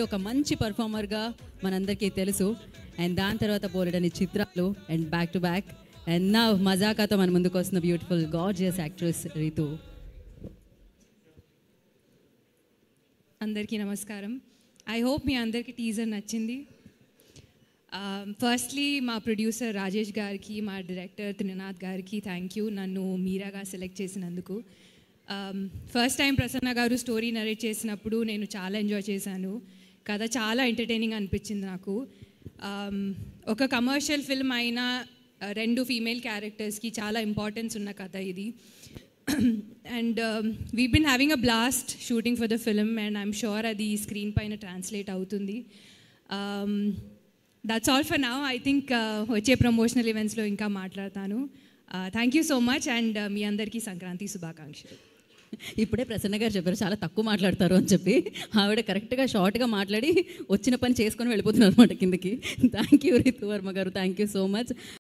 ఒక మంచి పర్ఫార్మర్గా మనందరికీ తెలుసు. అండ్ దాని తర్వాత బోలెడని చిత్రాలు and back to back. And నా మజాకాతో మన ముందుకు వస్తున్న బ్యూటిఫుల్ గార్జియస్ యాక్ట్రెస్ రీతు. అందరికీ నమస్కారం. ఐ హోప్ మీ అందరికీ టీజర్ నచ్చింది. ఫస్ట్లీ మా ప్రొడ్యూసర్ రాజేష్ గారికి, మా డైరెక్టర్ త్రినాథ్ గారికి థ్యాంక్ యూ నన్ను మీరాగా సెలెక్ట్ చేసినందుకు. ఫస్ట్ టైం ప్రసన్న గారు స్టోరీ నరేట్ చేసినప్పుడు నేను చాలా ఎంజాయ్ చేశాను. కథ చాలా ఎంటర్టైనింగ్ అనిపించింది నాకు. ఒక కమర్షియల్ ఫిల్మ్ అయినా రెండు ఫీమేల్ క్యారెక్టర్స్కి చాలా ఇంపార్టెన్స్ ఉన్న కథ ఇది. And we been having a blast shooting for the film and I'm sure అది స్క్రీన్ పైన ట్రాన్స్లేట్ అవుతుంది. That's all for now. I think వచ్చే ప్రమోషనల్ ఈవెంట్స్లో ఇంకా మాట్లాడతాను. Thank you so much and మీ అందరికీ సంక్రాంతి శుభాకాంక్షలు. ఇప్పుడే ప్రసన్న గారు చెప్పారు చాలా తక్కువ మాట్లాడతారు అని చెప్పి. ఆవిడ కరెక్ట్గా షార్ట్గా మాట్లాడి వచ్చిన పని చేసుకొని వెళ్ళిపోతున్నారు అనమాట కిందకి. థ్యాంక్ యూ రీతు వర్మ గారు, థ్యాంక్ యూ సో మచ్.